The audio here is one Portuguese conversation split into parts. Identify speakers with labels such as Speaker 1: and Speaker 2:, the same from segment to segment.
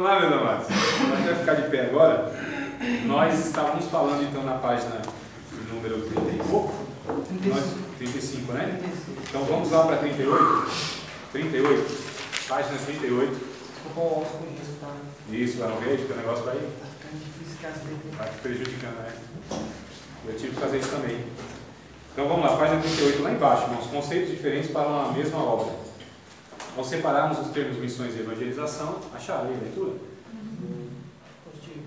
Speaker 1: Vamos lá, meus amados. Nós vamos ficar de pé agora. Nós estávamos falando então na página número 30 e pouco. 35, né?
Speaker 2: 35.
Speaker 1: Então vamos lá para 38. 38. Página 38.
Speaker 2: Desculpa o óculos com isso, tá?
Speaker 1: Isso, vai no verde, que o negócio vai.
Speaker 2: Tá ficando difícil ficar assim.
Speaker 1: Vai te prejudicando, né? Eu tive que fazer isso também. Então vamos lá, página 38, lá embaixo, irmãos. Conceitos diferentes para uma mesma obra. Ao separarmos os termos missões e evangelização, acharam aí a leitura?
Speaker 2: Positivo.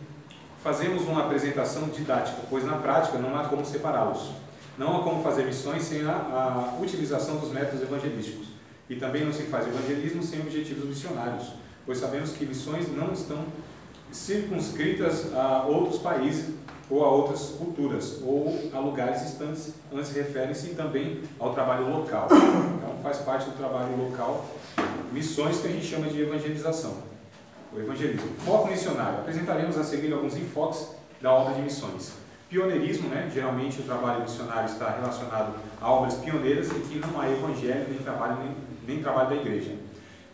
Speaker 1: Fazemos uma apresentação didática, pois na prática não há como separá-los. Não há como fazer missões sem a utilização dos métodos evangelísticos. E também não se faz evangelismo sem objetivos missionários, pois sabemos que missões não estão circunscritas a outros países ou a outras culturas, ou a lugares distantes, antes referem-se também ao trabalho local. Então faz parte do trabalho local, missões que a gente chama de evangelização, o evangelismo. Foco missionário. Apresentaremos a seguir alguns enfoques da obra de missões. Pioneirismo, né? Geralmente o trabalho missionário está relacionado a obras pioneiras em que não há evangelho nem trabalho da igreja.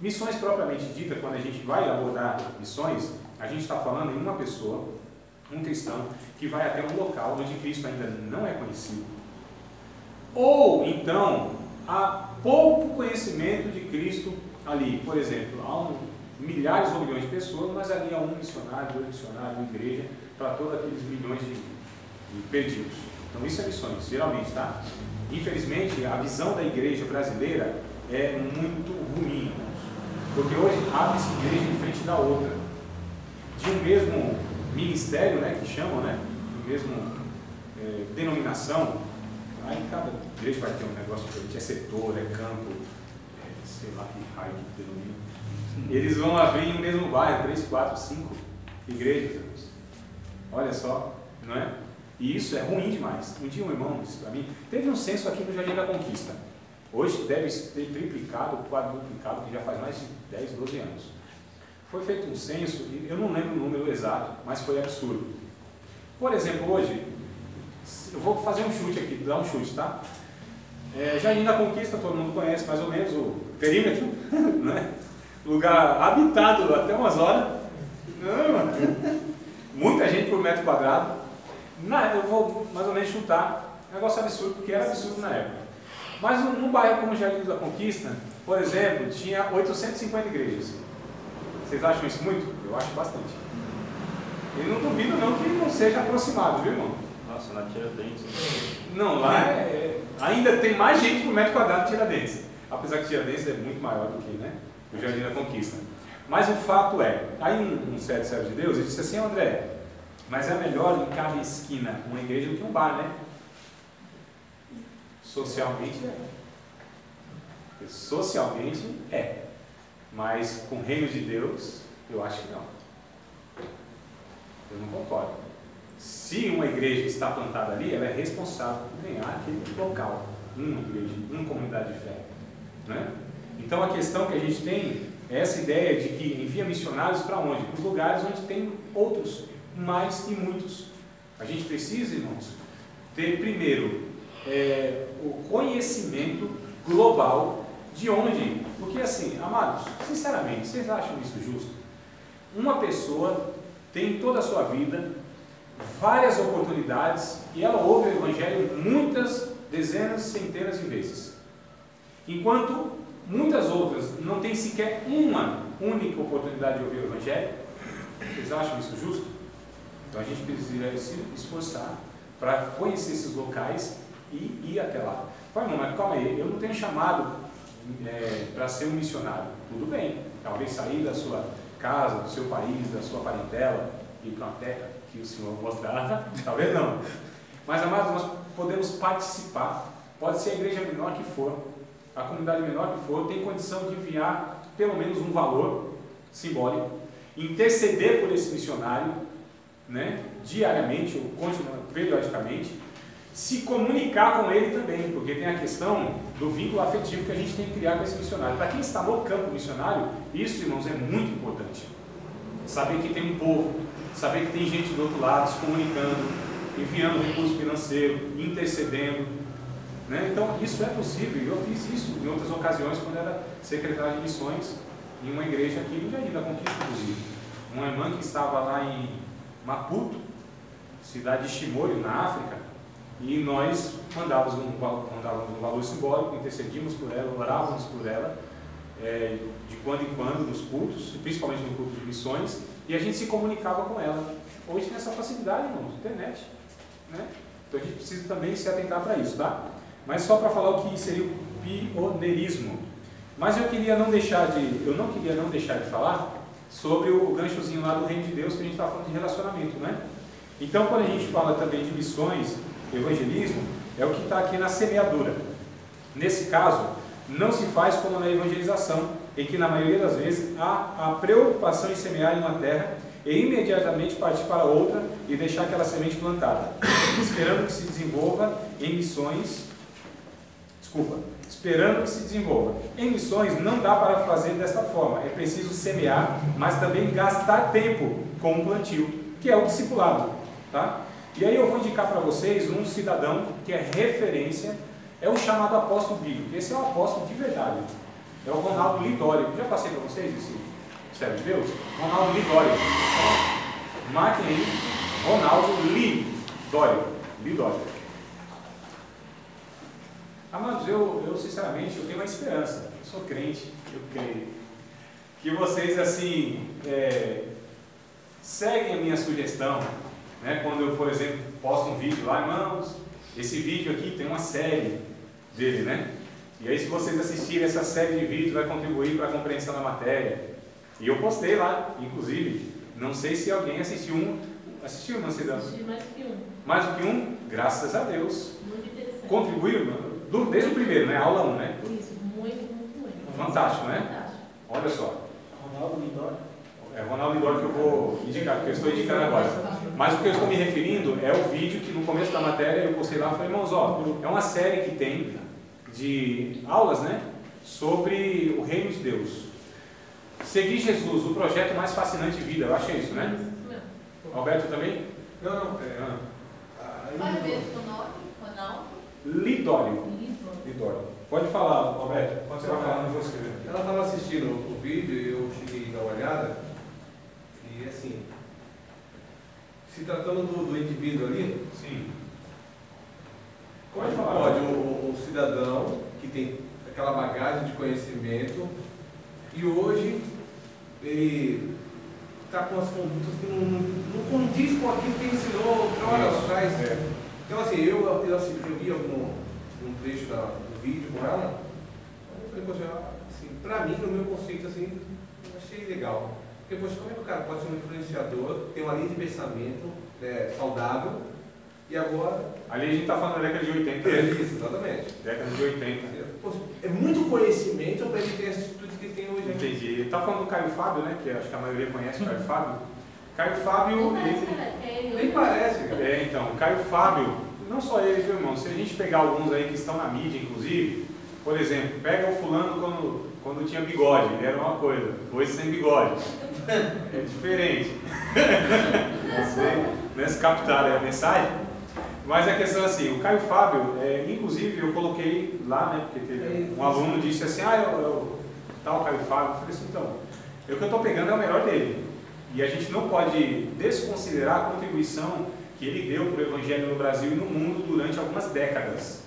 Speaker 1: Missões propriamente dita, quando a gente vai abordar missões, a gente está falando em uma pessoa, um cristão, que vai até um local onde Cristo ainda não é conhecido. Ou então, há pouco conhecimento de Cristo ali. Por exemplo, há milhares ou milhões de pessoas, mas ali há um missionário, dois missionários, uma igreja, para todos aqueles milhões de perdidos. Então isso é missões, geralmente, tá? Infelizmente, a visão da igreja brasileira é muito ruim, irmãos. Porque hoje abre-se igreja em frente da outra. De um mesmo ministério, né, que chamam, né? Do mesmo denominação. Aí cada igreja vai ter um negócio diferente, é setor, é campo, sei lá que raio que denomina. Eles vão abrir no mesmo bairro, 3, 4, 5 igrejas. Olha só, não é? E isso é ruim demais. Um dia um irmão disse para mim, teve um censo aqui no Jardim da Conquista. Hoje deve ter triplicado, quadruplicado, que já faz mais de 10, 12 anos. Foi feito um censo, e eu não lembro o número exato, mas foi absurdo. Por exemplo, hoje, eu vou fazer um chute aqui, dar um chute, tá? Jardim da Conquista, todo mundo conhece mais ou menos o perímetro, né? Lugar habitado até umas horas. Muita gente por metro quadrado. Eu vou mais ou menos chutar, negócio absurdo, porque era absurdo na época. Mas num bairro como o Jardim da Conquista, por exemplo, tinha 850 igrejas. Vocês acham isso muito? Eu acho bastante. E não duvido não que não seja aproximado, viu, irmão?
Speaker 3: Nossa, na Tiradentes.
Speaker 1: Não, lá ainda tem mais gente por metro quadrado que Tiradentes. Apesar que Tiradentes é muito maior do que, né, o Jardim da Conquista. Mas o fato é, aí um certo servo de Deus, ele disse assim, André, mas é melhor em cada esquina uma igreja do que um bar, né? Socialmente é. Socialmente é. Mas com o reino de Deus, eu acho que não. Eu não concordo. Se uma igreja está plantada ali, ela é responsável por ganhar aquele local, uma igreja, uma comunidade de fé. Né? Então a questão que a gente tem é essa ideia de que envia missionários para onde? Para os lugares onde tem outros, mais e muitos. A gente precisa, irmãos, ter primeiro o conhecimento global de onde, porque assim, amados, sinceramente, vocês acham isso justo? Uma pessoa tem toda a sua vida, várias oportunidades, e ela ouve o Evangelho muitas, dezenas, centenas de vezes. Enquanto muitas outras não têm sequer uma única oportunidade de ouvir o Evangelho. Vocês acham isso justo? Então a gente precisa se esforçar para conhecer esses locais e ir até lá. Fala, irmão, mas calma aí, eu não tenho chamado para ser um missionário. Tudo bem, talvez sair da sua casa, do seu país, da sua parentela, ir para uma terra que o Senhor mostrará, talvez não. Mas, amados, nós podemos participar. Pode ser a igreja menor que for, a comunidade menor que for, tem condição de enviar pelo menos um valor simbólico, interceder por esse missionário, né, diariamente ou periodicamente, se comunicar com ele também, porque tem a questão do vínculo afetivo que a gente tem que criar com esse missionário. Para quem está no campo missionário, isso, irmãos, é muito importante. Saber que tem um povo, saber que tem gente do outro lado se comunicando, enviando recurso financeiro, intercedendo, né? Então isso é possível, e eu fiz isso em outras ocasiões quando era secretário de missões em uma igreja aqui no Jardim da Conquista, inclusive. uma irmã que estava lá em Maputo, cidade de Chimoio, na África, e nós mandávamos um valor simbólico, intercedíamos por ela, orávamos por ela, de quando em quando nos cultos, principalmente no culto de missões, e a gente se comunicava com ela. Hoje tem essa facilidade, irmãos, internet, né? Então a gente precisa também se atentar para isso, tá? Mas só para falar o que seria o pioneirismo. Mas eu não queria não deixar de falar sobre o ganchozinho lá do Reino de Deus, que a gente está falando de relacionamento, né? Então, quando a gente fala também de missões, evangelismo, é o que está aqui na semeadura. Nesse caso, não se faz como na evangelização, em que na maioria das vezes há a preocupação em semear em uma terra e imediatamente partir para outra e deixar aquela semente plantada, esperando que se desenvolva em missões. Esperando que se desenvolva. Em missões não dá para fazer desta forma, é preciso semear, mas também gastar tempo com o plantio, que é o discipulado, tá? E aí eu vou indicar para vocês um cidadão que é referência, é o chamado apóstolo bíblico. Esse é o apóstolo de verdade, é o Ronaldo Lidório. Já passei para vocês esse servo de Deus? Ronaldo Lidório. Marquem aí, Ronaldo Lidório. Amados, eu sinceramente eu tenho uma esperança, eu sou crente, eu creio, que vocês assim seguem a minha sugestão, né? Quando eu, por exemplo, posto um vídeo lá, irmãos, esse vídeo aqui tem uma série dele, né? E aí se vocês assistirem essa série de vídeos vai contribuir para a compreensão da matéria. E eu postei lá, inclusive, não sei se alguém assistiu assistiu, irmã Cidão?
Speaker 3: Assisti mais do que um.
Speaker 1: Mais do que um? Graças a Deus.
Speaker 3: Muito interessante.
Speaker 1: Contribuiu, irmã? Desde o primeiro, né? Aula 1, né?
Speaker 3: Isso, muito.
Speaker 1: Fantástico, né?
Speaker 3: Fantástico.
Speaker 1: Olha só.
Speaker 2: Ronaldo Lidório.
Speaker 1: É Ronaldo Lidório que eu vou indicar, porque eu estou indicando agora. Mas o que eu estou me referindo é o vídeo que no começo da matéria eu postei lá e falei, irmãos, ó, é uma série que tem de aulas, né? Sobre o reino de Deus. Seguir Jesus, o projeto mais fascinante de vida, eu acho isso, né? Alberto também?
Speaker 4: Não.
Speaker 3: Qual é mesmo o nome? Ronaldo?
Speaker 1: Lidório. Pode falar, Alberto. Quando você vai falar, eu vou escrever.
Speaker 4: Ela estava assistindo o vídeo e eu cheguei a dar uma olhada. E assim, se tratando do indivíduo ali,
Speaker 1: Sim.
Speaker 4: como é que pode um cidadão que tem aquela bagagem de conhecimento e hoje ele está com as condutas que não condiz com aquilo que ele ensinou horas atrás. Então assim, eu vi um trecho do vídeo com ela, eu falei, poxa, assim, pra mim, no meu conceito, assim, eu achei legal. Porque, poxa, como é que o cara pode ser um influenciador, ter uma linha de pensamento saudável, e agora...
Speaker 1: Ali a gente está falando da década de 80.
Speaker 4: Isso, exatamente.
Speaker 1: Década de 80.
Speaker 4: Poxa, é muito conhecimento para ele ter as atitudes que ele tem hoje.
Speaker 1: Entendi. Está falando do Caio Fábio, né? Que acho que a maioria conhece o Caio Fábio. Caio Fábio...
Speaker 4: Nem parece, cara.
Speaker 1: Então, o Caio Fábio, não só ele, viu, irmão? Se a gente pegar alguns aí que estão na mídia, inclusive, por exemplo, pega o fulano quando tinha bigode, ele era uma coisa, hoje sem bigode. É diferente. Não se captaram a mensagem? Mas a questão é assim, o Caio Fábio, inclusive eu coloquei lá, né, porque teve um aluno disse assim, tal Caio Fábio, eu falei assim, então, o que eu estou pegando é o melhor dele. E a gente não pode desconsiderar a contribuição que ele deu para o Evangelho no Brasil e no mundo durante algumas décadas.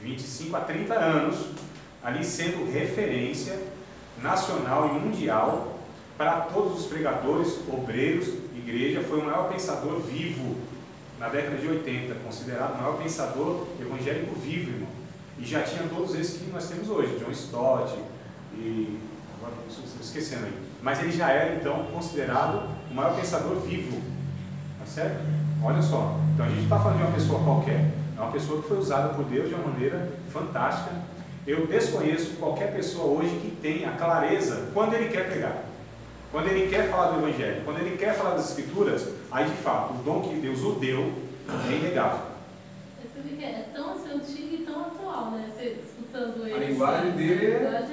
Speaker 1: 25 a 30 anos, ali sendo referência nacional e mundial para todos os pregadores, obreiros, igreja, foi o maior pensador vivo na década de 80, considerado o maior pensador evangélico vivo, irmão. E já tinha todos esses que nós temos hoje, John Stott e... agora estou esquecendo aí. Mas ele já era, então, considerado o maior pensador vivo. Tá certo? Olha só. Então a gente não está falando de uma pessoa qualquer. É uma pessoa que foi usada por Deus de uma maneira fantástica. Eu desconheço qualquer pessoa hoje que tenha clareza quando ele quer pregar. Quando ele quer falar do Evangelho, quando ele quer falar das Escrituras, aí de fato, o dom que Deus o deu é inegável.
Speaker 3: Você vê que é tão antigo e tão atual, né? Você escutando ele.
Speaker 4: A linguagem dele
Speaker 3: parece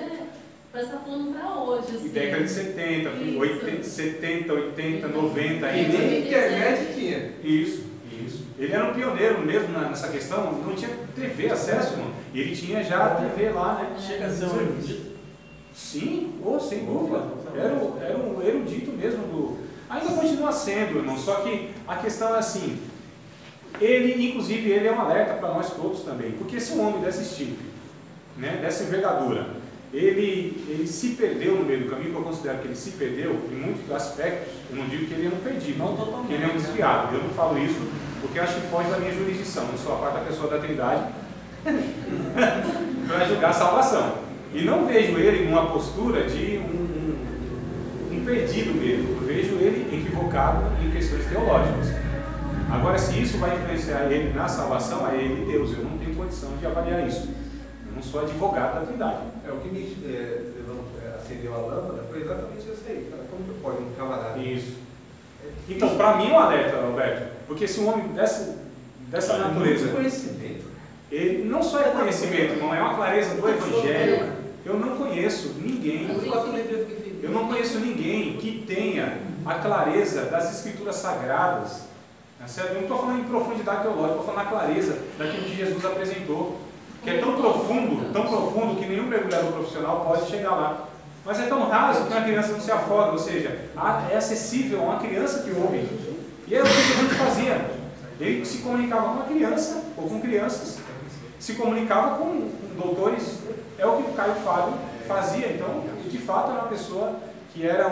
Speaker 3: que está falando para hoje. Assim.
Speaker 1: E década de 70, 80, 70, 80, 90
Speaker 4: E nem internet tinha.
Speaker 1: Isso. Ele era um pioneiro mesmo nessa questão, não tinha TV acesso, mano. E ele tinha já a TV lá, né?
Speaker 2: Chega a ser um erudito.
Speaker 1: Sim, sem dúvida. Era um erudito mesmo. Ainda continua sendo, irmão, só que a questão é assim, inclusive, ele é um alerta para nós todos também, porque se um homem desse estilo, né, dessa envergadura, ele se perdeu no meio do caminho, que eu considero que ele se perdeu em muitos aspectos. Eu não digo que ele é um perdido,
Speaker 2: Não totalmente,
Speaker 1: que ele é um desviado. Eu não falo isso porque eu acho que foge da minha jurisdição. Eu sou a quarta pessoa da Trindade para julgar a salvação. E não vejo ele numa postura de um perdido mesmo. Eu vejo ele equivocado em questões teológicas. Agora, se isso vai influenciar ele na salvação, é ele e Deus. Eu não tenho condição de avaliar isso. Eu não sou advogado da Trindade.
Speaker 4: O que me acendeu a lâmpada foi exatamente isso aí. Cara. Como que pode um camarada?
Speaker 1: Isso. Então, para mim é um alerta, Alberto. Porque se um homem dessa natureza...
Speaker 4: Conhecimento.
Speaker 1: Ele não só é conhecimento, irmão, é uma clareza do Evangelho. Eu não conheço ninguém... Eu não conheço ninguém que tenha a clareza das Escrituras Sagradas. Eu não estou falando em profundidade teológica, estou falando na clareza daquilo que Jesus apresentou. Que é tão profundo que nenhum mergulhador profissional pode chegar lá. Mas é tão raso que uma criança não se afoga, ou seja, é acessível a uma criança que ouve. E é o que Jesus fazia. Ele se comunicava com uma criança, ou com crianças, se comunicava com doutores. É o que o Caio Fábio fazia. Então, de fato, era uma pessoa que era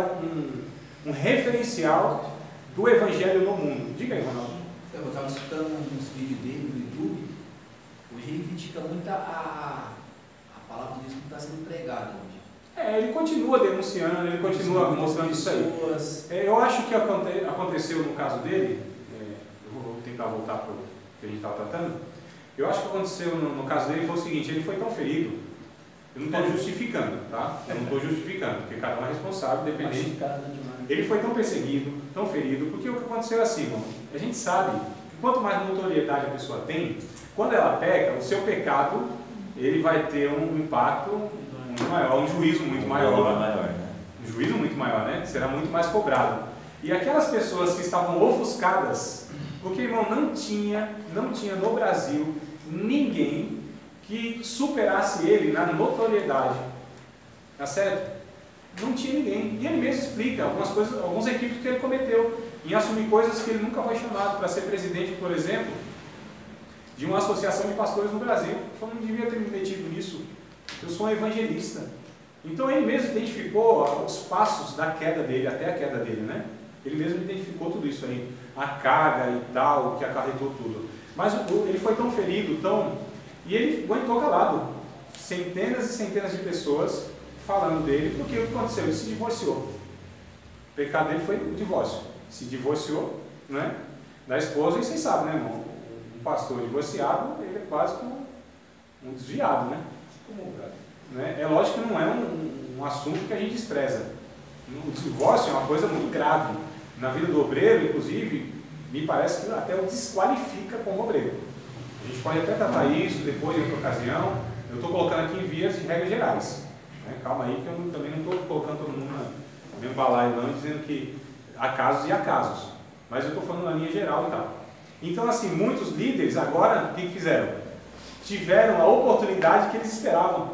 Speaker 1: um referencial do Evangelho no mundo. Diga aí, Ronaldo.
Speaker 5: Eu estava escutando uns vídeos dele no YouTube. Hoje ele critica muito a palavra de Deus que está sendo pregada hoje.
Speaker 1: Ele continua denunciando, ele continua mostrando isso aí. Eu acho que aconteceu no caso dele, eu vou tentar voltar para o que a gente estava tratando. Eu acho que aconteceu no caso dele foi o seguinte: ele foi tão ferido, eu não estou justificando, tá? Eu não estou justificando, porque cada um é responsável, dependente. Ele foi tão perseguido, tão ferido, porque o que aconteceu é assim, irmão, a gente sabe que quanto mais notoriedade a pessoa tem, quando ela peca, o seu pecado, ele vai ter um impacto muito maior, um juízo muito maior. Um juízo muito maior, né? Será muito mais cobrado. E aquelas pessoas que estavam ofuscadas, porque, irmão, não tinha no Brasil ninguém que superasse ele na notoriedade. Tá certo? Não tinha ninguém. E ele mesmo explica algumas coisas, alguns equívocos que ele cometeu em assumir coisas que ele nunca foi chamado para ser presidente, por exemplo, de uma associação de pastores no Brasil. Eu não devia ter me metido nisso. Eu sou um evangelista. Então ele mesmo identificou os passos da queda dele, até a queda dele, né? Ele mesmo identificou tudo isso aí, a carga e tal, que acarretou tudo. Mas ele foi tão ferido, e ele aguentou calado. Centenas e centenas de pessoas falando dele, porque o que aconteceu? Ele se divorciou. O pecado dele foi o divórcio. Se divorciou, né, da esposa, e vocês sabem, né, irmão? Um pastor divorciado, ele é quase como um desviado, né? É lógico que não é um assunto que a gente despreza. O divórcio é uma coisa muito grave. Na vida do obreiro, inclusive, me parece que até o desqualifica como obreiro. A gente pode até tratar isso depois, em outra ocasião. Eu estou colocando aqui em vias de regras gerais. Calma aí, que eu também não estou colocando todo mundo no mesmo balaio, não, dizendo que há casos e há casos. Mas eu estou falando na linha geral e tal. Então, assim, muitos líderes agora, o que fizeram? Tiveram a oportunidade que eles esperavam,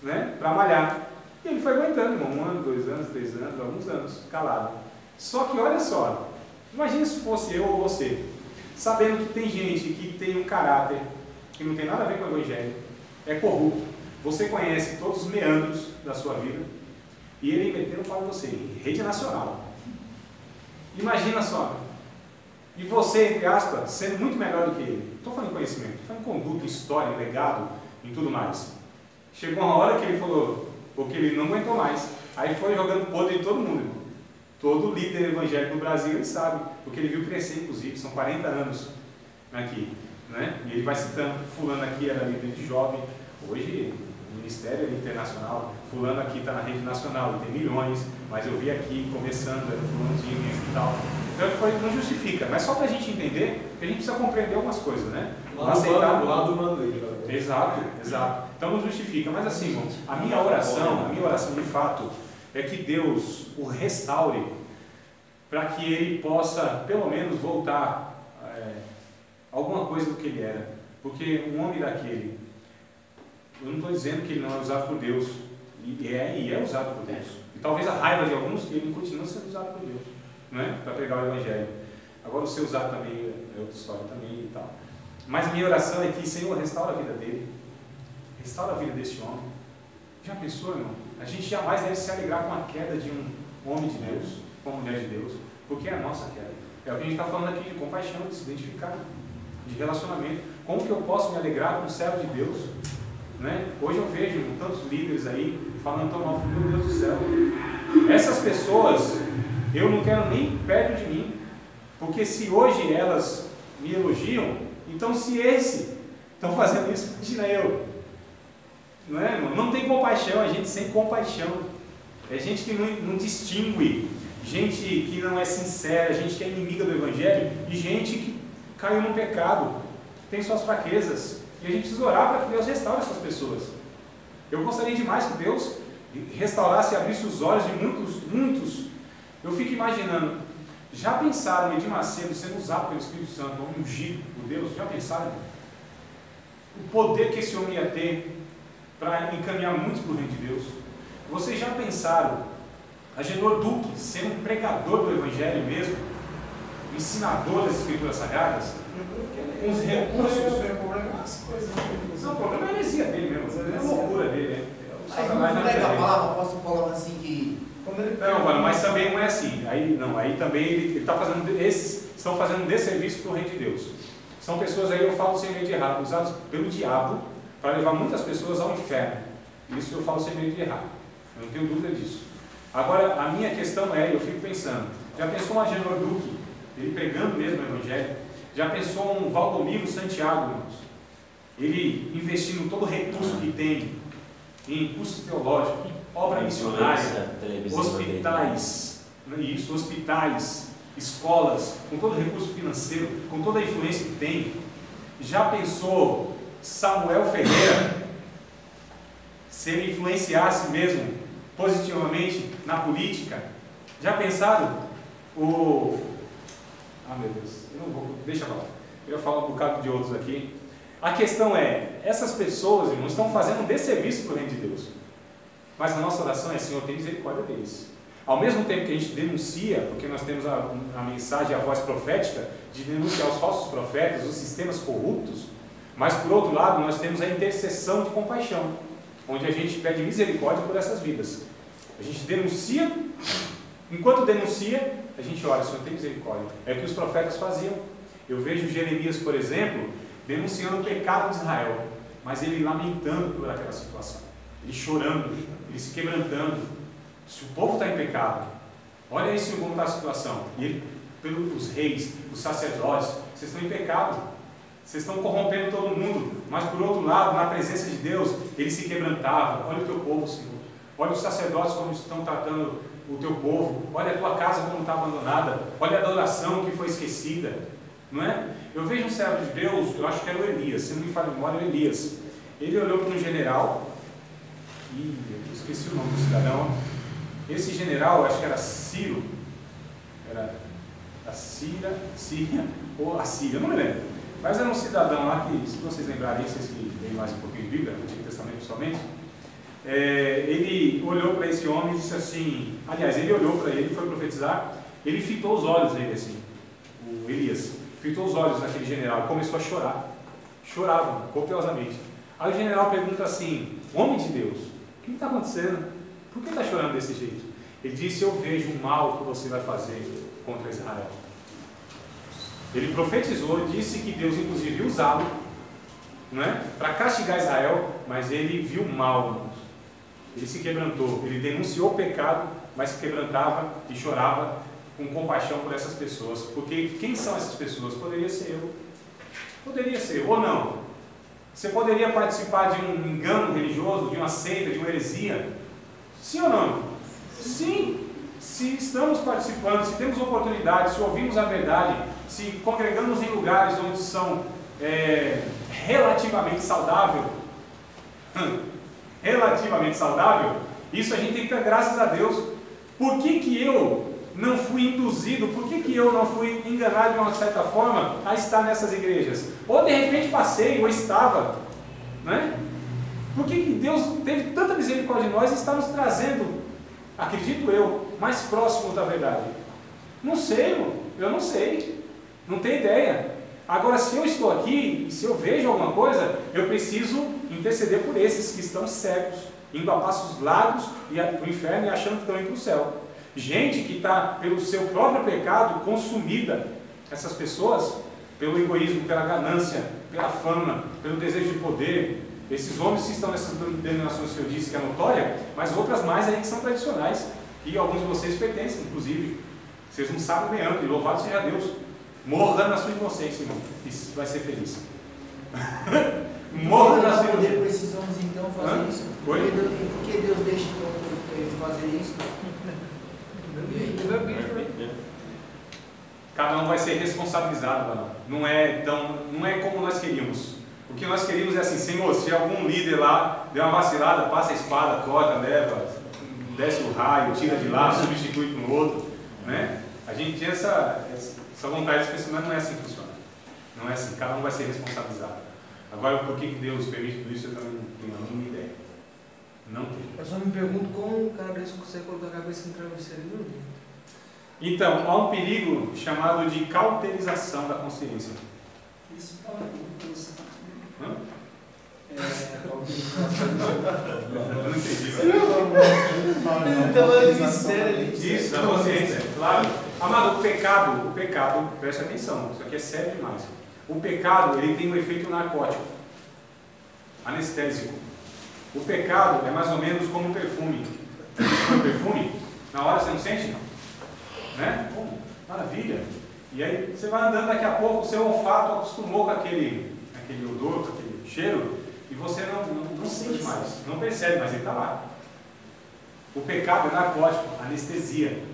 Speaker 1: né, para malhar. E ele foi aguentando, irmão, 1 ano, 2 anos, 3 anos, alguns anos, calado. Só que olha só, imagine se fosse eu ou você, sabendo que tem gente que tem um caráter que não tem nada a ver com o Evangelho, é corrupto, você conhece todos os meandros da sua vida, e ele metendo para você, em rede nacional. Imagina só, e você, entre aspas, sendo muito melhor do que ele. Estou falando em conhecimento, estou falando em conduta, história, legado e tudo mais. Chegou uma hora que ele falou, porque ele não aguentou mais, aí foi jogando podre em todo mundo, irmão. Todo líder evangélico no Brasil, ele sabe, porque ele viu crescer, inclusive, são 40 anos aqui, né? E ele vai citando, fulano aqui era líder de jovem, hoje o ministério é internacional, fulano aqui está na rede nacional, ele tem milhões, mas eu vi aqui começando, era fulanozinho e tal. Então não justifica, mas só para a gente entender que a gente precisa compreender algumas coisas, né?
Speaker 4: Lá do mando dele.
Speaker 1: Exato. Então não justifica, mas assim, irmão, a minha oração de fato, é que Deus o restaure para que ele possa, pelo menos, voltar alguma coisa do que ele era. Porque um homem daquele, eu não estou dizendo que ele não é usado por Deus, E é usado por Deus. E talvez a raiva de alguns, ele continua sendo usado por Deus, não é? Para pregar o Evangelho. Agora, o ser usado também é outra história também e tal. Mas a minha oração é que, Senhor, restaura a vida dele. Restaura a vida desse homem. Já pensou, irmão? A gente jamais deve se alegrar com a queda de um homem de Deus, com uma mulher de Deus, porque é a nossa queda. É o que a gente está falando aqui de compaixão, de se identificar, de relacionamento. Como que eu posso me alegrar com um servo de Deus? Né? Hoje eu vejo tantos líderes aí falando tão mal, meu Deus do céu. Essas pessoas, eu não quero nem perto de mim, porque se hoje elas me elogiam, então se esse estão fazendo isso, imagina eu. Não é, irmão? Não tem compaixão, é gente sem compaixão. É gente que não distingue, gente que não é sincera, gente que é inimiga do Evangelho e gente que caiu no pecado, tem suas fraquezas. E a gente precisa orar para que Deus restaure essas pessoas. Eu gostaria demais que Deus restaurasse e abrisse os olhos de muitos. Eu fico imaginando, já pensaram Edir Macedo sendo usado pelo Espírito Santo, ungido por Deus? Já pensaram? O poder que esse homem ia ter para encaminhar muitos para o reino de Deus. Vocês já pensaram Agenor Duque sendo um pregador do Evangelho mesmo, ensinador das Escrituras Sagradas, com os recursos? Não, o problema é a heresia dele mesmo, é a loucura dele, né?
Speaker 5: Aí não prega a palavra, o apóstolo Paulo assim que...
Speaker 1: Não, mano, mas também não é assim. Aí também ele está fazendo, esses estão fazendo um desserviço para o reino de Deus. São pessoas aí, eu falo sem medo de errar, usados pelo diabo para levar muitas pessoas ao inferno. Isso eu falo sem medo de errar. Eu não tenho dúvida disso. Agora, a minha questão é, eu fico pensando, já pensou um Agenor Duque, ele pregando mesmo o Evangelho? Já pensou um Valdomiro Santiago, irmãos? Ele investindo todo o recurso que tem em curso teológico, obra missionária, hospitais, isso, hospitais, escolas, com todo o recurso financeiro, com toda a influência que tem. Já pensou Samuel Ferreira, se ele influenciasse mesmo positivamente na política? Já pensaram? Meu Deus, eu não vou, deixa eu falar. Eu ia falar um bocado de outros aqui. A questão é, essas pessoas, irmãos, estão fazendo um desserviço para o reino de Deus. Mas a nossa oração é, Senhor, tem misericórdia deles. Ao mesmo tempo que a gente denuncia, porque nós temos a mensagem, a voz profética, de denunciar os falsos profetas, os sistemas corruptos, mas por outro lado, nós temos a intercessão de compaixão, onde a gente pede misericórdia por essas vidas. A gente denuncia, enquanto denuncia, a gente ora, Senhor, tem misericórdia. É o que os profetas faziam. Eu vejo Jeremias, por exemplo, denunciando o pecado de Israel, mas ele lamentando por aquela situação, ele chorando, ele se quebrantando. Se o povo está em pecado, olha aí como está a situação. E ele, pelos reis, os sacerdotes, vocês estão em pecado, vocês estão corrompendo todo mundo, mas por outro lado, na presença de Deus, ele se quebrantava. Olha o teu povo, Senhor, olha os sacerdotes como estão tratando o teu povo, olha a tua casa como está abandonada, olha a adoração que foi esquecida, não é? Eu vejo um servo de Deus, eu acho que era o Elias, se não me falha a memória, o Elias. Ele olhou para um general, e eu esqueci o nome do cidadão. Esse general, acho que era Ciro, era a Síria ou a Síria, eu não me lembro. Mas era um cidadão lá que, se vocês lembrarem, vocês que veem mais um pouquinho de Bíblia, no Antigo Testamento principalmente, ele olhou para esse homem e disse assim, aliás, ele olhou para ele e foi profetizar, ele fitou os olhos dele assim, o Elias, fitou os olhos daquele general e começou a chorar, chorava copiosamente. Aí o general pergunta assim, homem de Deus, o que está acontecendo? Por que está chorando desse jeito? Ele disse, eu vejo o mal que você vai fazer contra Israel. Ele profetizou, disse que Deus inclusive ia usá-lo, não é? Para castigar Israel, mas ele viu o mal, irmãos. Ele se quebrantou, ele denunciou o pecado, mas se quebrantava e chorava com compaixão por essas pessoas. Porque quem são essas pessoas? Poderia ser eu. Poderia ser, ou não. Você poderia participar de um engano religioso, de uma seita, de uma heresia? Sim ou não? Sim. Se estamos participando, se temos oportunidade, se ouvimos a verdade, se congregamos em lugares onde são relativamente saudável, isso a gente tem que dar graças a Deus. Por que eu não fui induzido, por que eu não fui enganado de uma certa forma a estar nessas igrejas? Ou de repente passei, ou estava, né? Por que Deus teve tanta misericórdia de nós e está nos trazendo, acredito eu, mais próximos da verdade? Não sei, irmão. Eu não sei. Não tenho ideia. Agora, se eu estou aqui e se eu vejo alguma coisa, eu preciso interceder por esses que estão cegos, indo a passos largos para o inferno e achando que estão indo para o céu. Gente que está, pelo seu próprio pecado, consumida. Essas pessoas, pelo egoísmo, pela ganância, pela fama, pelo desejo de poder. Esses homens que estão nessas denominações que eu disse que é notória, mas outras mais aí que são tradicionais, que alguns de vocês pertencem, inclusive. Vocês não sabem bem antes, louvado seja Deus. Morra na sua inocência, irmão, e vai ser feliz. Morra na sua inocência.
Speaker 5: Por esses homens então fazer isso? Por que Deus deixa ele fazer isso?
Speaker 1: Cada um vai ser responsabilizado, mano. Não é como nós queríamos. O que nós queríamos é assim: Senhor, se algum líder lá deu uma vacilada, passa a espada, corta, leva, desce o raio, tira de lá, substitui com o outro, né? A gente tinha essa vontade de pensar, mas não é assim que funciona. Não é assim, cada um vai ser responsabilizado. Agora, por que Deus permite tudo isso, eu também não tenho a mínima ideia. Não tenho.
Speaker 2: Eu só me pergunto como o cara desse consegue colocar a cabeça no travesseiro e dormir.
Speaker 1: Então, há um perigo chamado de cauterização da consciência.
Speaker 2: Isso fala isso.
Speaker 1: Hã?
Speaker 2: Eu
Speaker 1: não entendi.
Speaker 2: Então é um mistério ali.
Speaker 1: Isso, da consciência, claro. Amado, o pecado, preste atenção, isso aqui é sério demais. O pecado, ele tem um efeito narcótico, anestésico. O pecado é mais ou menos como um perfume. O perfume, na hora você não sente, não? Né? Pô, maravilha. E aí você vai andando, daqui a pouco o seu olfato acostumou com aquele odor, com aquele cheiro, e você não sente mais, não percebe, mas ele está lá. O pecado é narcótico, anestesia.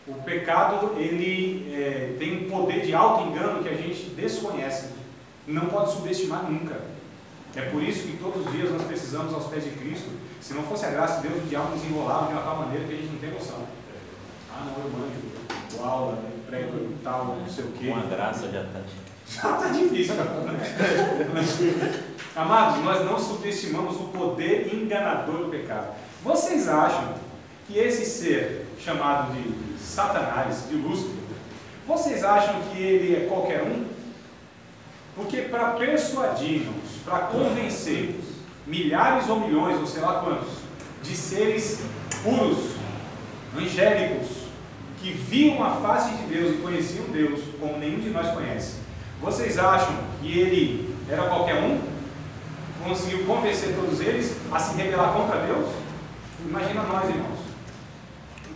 Speaker 1: O pecado, ele tem um poder de auto-engano que a gente desconhece. Não pode subestimar nunca. É por isso que todos os dias nós precisamos aos pés de Cristo. Se não fosse a graça de Deus, o diabo nos enrolava de uma tal maneira que a gente não tem noção. Ah, não, eu manjo, aula, prego e tal, não sei o quê.
Speaker 6: Com a graça já
Speaker 1: está difícil, Amados, nós não subestimamos o poder enganador do pecado. Vocês acham que esse ser chamado de Satanás, de Lúcifer, vocês acham que ele é qualquer um? Porque para persuadir-nos, para convencer milhares ou milhões, ou sei lá quantos, de seres puros, angélicos, que viam a face de Deus e conheciam Deus como nenhum de nós conhece, vocês acham que ele era qualquer um? Conseguiu convencer todos eles a se rebelar contra Deus? Imagina nós, irmãos.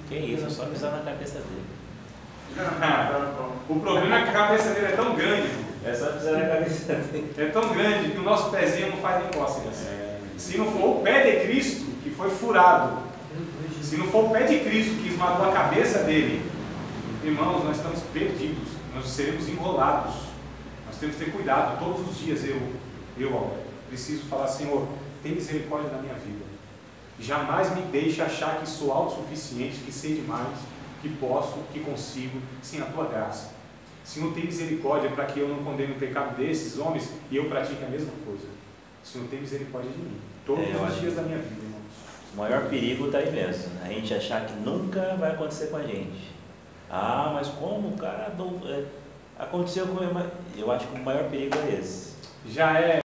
Speaker 6: Que isso, é só pisar na cabeça dele.
Speaker 1: O problema é que a cabeça dele é tão grande.
Speaker 6: É só pisar na cabeça dele.
Speaker 1: É tão grande que o nosso pezinho não faz nem cócegas. Se não for o pé de Cristo que foi furado, se não for o pé de Cristo que esmagou a cabeça dele, irmãos, nós estamos perdidos. Nós seremos enrolados. Nós temos que ter cuidado. Todos os dias eu preciso falar: Senhor, tem misericórdia da minha vida. Jamais me deixe achar que sou autossuficiente, que sei demais, que posso, que consigo, sem a tua graça. Senhor, tem misericórdia para que eu não condene o pecado desses homens e eu pratique a mesma coisa. Senhor, tem misericórdia de mim. Todos os dias da minha vida, irmãos.
Speaker 6: O maior perigo está aí mesmo. A gente achar que nunca vai acontecer com a gente. Ah, mas como o cara aconteceu com ele? Eu acho que o maior perigo é esse.
Speaker 1: Já é